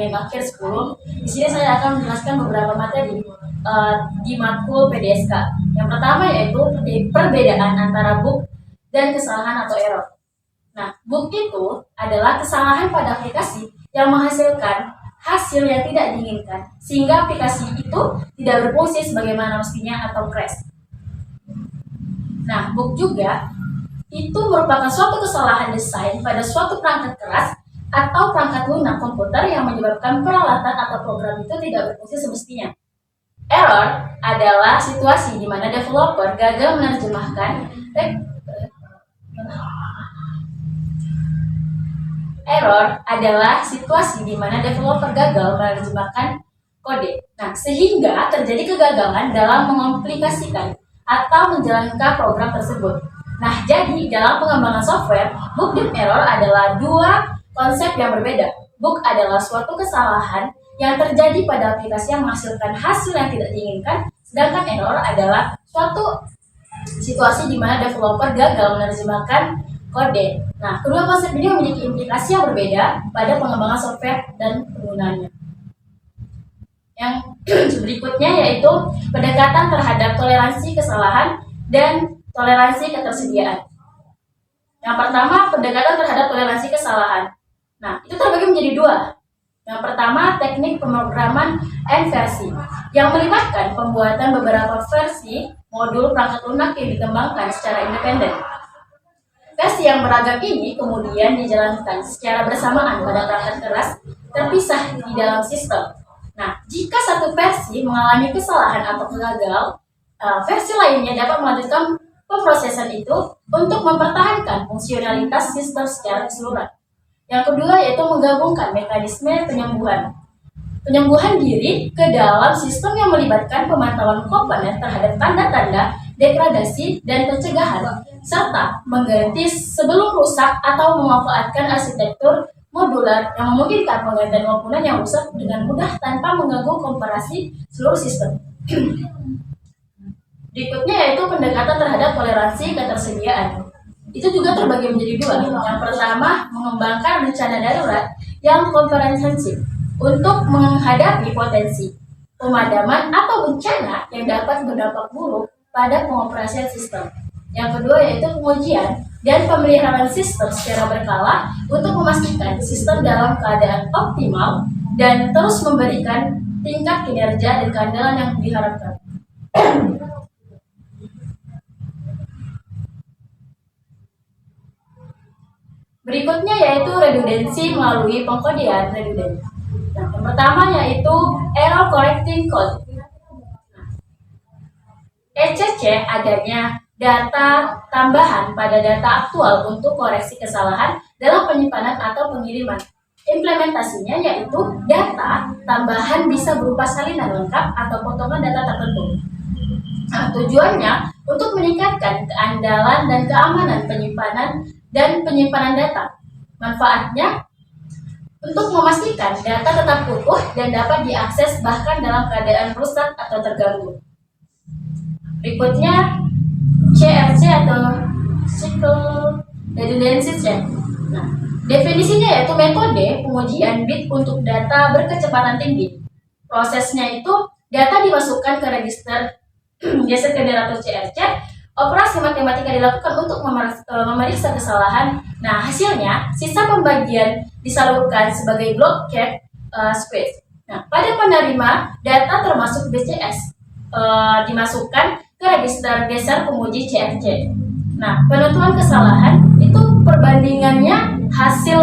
dari Bakir 10. Di sini saya akan menjelaskan beberapa materi di matkul PDSK. Yang pertama yaitu perbedaan antara bug dan kesalahan atau error. Nah, bug itu adalah kesalahan pada aplikasi yang menghasilkan hasil yang tidak diinginkan, sehingga aplikasi itu tidak berfungsi sebagaimana mestinya atau crash. Nah, bug juga itu merupakan suatu kesalahan desain pada suatu perangkat keras atau perangkat lunak komputer yang menyebabkan peralatan atau program itu tidak berfungsi semestinya. Error adalah situasi di mana developer gagal menerjemahkan kode. Nah, sehingga terjadi kegagalan dalam mengomplikasikan atau menjalankan program tersebut. Nah, jadi dalam pengembangan software, bug dan error adalah dua konsep yang berbeda. Bug adalah suatu kesalahan yang terjadi pada aplikasi yang menghasilkan hasil yang tidak diinginkan, sedangkan error adalah suatu situasi di mana developer gagal menerjemahkan kode. Nah, kedua konsep ini memiliki implikasi yang berbeda pada pengembangan software dan penggunaannya. Yang berikutnya yaitu pendekatan terhadap toleransi kesalahan dan toleransi ketersediaan. Yang pertama, pendekatan terhadap toleransi kesalahan. Nah, itu terbagi menjadi dua. Yang pertama, teknik pemrograman N-versi, yang melibatkan pembuatan beberapa versi modul perangkat lunak yang dikembangkan secara independen. Versi yang beragam ini kemudian dijalankan secara bersamaan pada perangkat keras terpisah di dalam sistem. Nah, jika satu versi mengalami kesalahan atau gagal, versi lainnya dapat melanjutkan pemrosesan itu untuk mempertahankan fungsionalitas sistem secara keseluruhan. Yang kedua yaitu menggabungkan mekanisme penyembuhan diri ke dalam sistem yang melibatkan pemantauan komponen terhadap tanda-tanda degradasi dan pencegahan, serta mengganti sebelum rusak atau memanfaatkan arsitektur modular yang memungkinkan penggantian komponen yang rusak dengan mudah tanpa mengganggu komparasi seluruh sistem. Berikutnya yaitu pendekatan terhadap toleransi ketersediaan. Itu juga terbagi menjadi dua. Yang pertama, mengembangkan rencana darurat yang komprehensif untuk menghadapi potensi pemadaman atau bencana yang dapat berdampak buruk pada pengoperasian sistem. Yang kedua yaitu pengujian dan pemeliharaan sistem secara berkala untuk memastikan sistem dalam keadaan optimal dan terus memberikan tingkat kinerja dan keandalan yang diharapkan. Berikutnya yaitu redundancy melalui pengkodean redundant. Nah, yang pertama yaitu error correcting code. ECC adanya data tambahan pada data aktual untuk koreksi kesalahan dalam penyimpanan atau pengiriman. Implementasinya yaitu data tambahan bisa berupa salinan lengkap atau potongan data tertentu. Nah, tujuannya untuk meningkatkan keandalan dan keamanan penyimpanan data. Manfaatnya untuk memastikan data tetap utuh dan dapat diakses bahkan dalam keadaan rusak atau terganggu. Berikutnya CRC atau Cycle Redundancy Check. Nah, definisinya yaitu metode pengujian bit untuk data berkecepatan tinggi. Prosesnya itu data dimasukkan ke register atau CRC. Operasi matematika dilakukan untuk memeriksa kesalahan. Nah, hasilnya sisa pembagian disalurkan sebagai block cat space. Nah, pada penerima data termasuk BCS dimasukkan ke register dasar penguji CRC. Nah, penentuan kesalahan itu perbandingannya hasil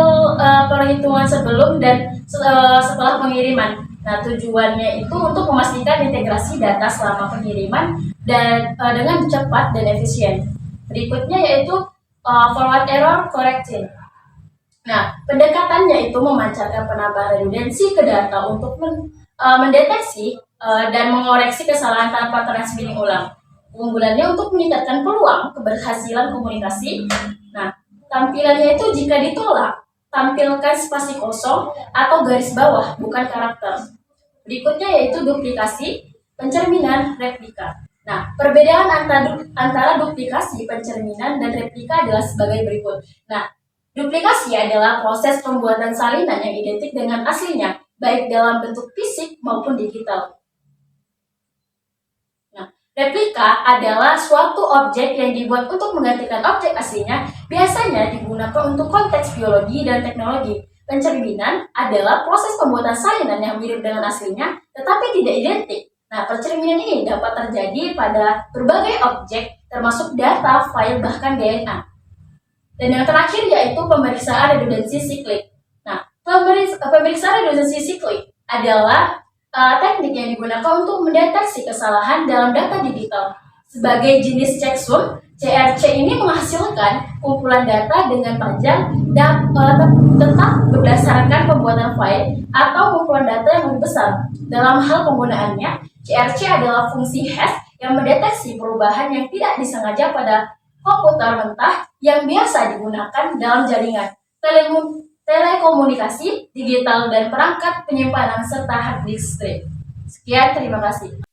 perhitungan sebelum dan setelah pengiriman. Nah, tujuannya itu untuk memastikan integrasi data selama pengiriman dan dengan cepat dan efisien. Berikutnya yaitu forward error correcting. Nah, pendekatannya itu memancarkan penambahan redundansi ke data untuk mendeteksi dan mengoreksi kesalahan tanpa transmitting ulang. Keunggulannya untuk meningkatkan peluang keberhasilan komunikasi. Nah, tampilannya itu jika ditolak, tampilkan spasi kosong atau garis bawah, bukan karakter. Berikutnya yaitu duplikasi, pencerminan, replika. Nah, perbedaan antara duplikasi, pencerminan, dan replika adalah sebagai berikut. Nah, duplikasi adalah proses pembuatan salinan yang identik dengan aslinya, baik dalam bentuk fisik maupun digital. Nah, replika adalah suatu objek yang dibuat untuk menggantikan objek aslinya, biasanya digunakan untuk konteks biologi dan teknologi. Pencerminan adalah proses pembuatan salinan yang mirip dengan aslinya, tetapi tidak identik. Nah, pencerminan ini dapat terjadi pada berbagai objek, termasuk data, file, bahkan DNA. Dan yang terakhir yaitu pemeriksaan redundansi siklik. Nah, pemeriksaan redundansi siklik adalah teknik yang digunakan untuk mendeteksi kesalahan dalam data digital. Sebagai jenis checksum, CRC ini menghasilkan kumpulan data dengan panjang dan tetap berdasarkan pembuatan file atau kumpulan data yang lebih besar. Dalam hal penggunaannya, CRC adalah fungsi hash yang mendeteksi perubahan yang tidak disengaja pada komputer mentah yang biasa digunakan dalam jaringan telekomunikasi, digital, dan perangkat penyimpanan serta hard disk. Sekian, terima kasih.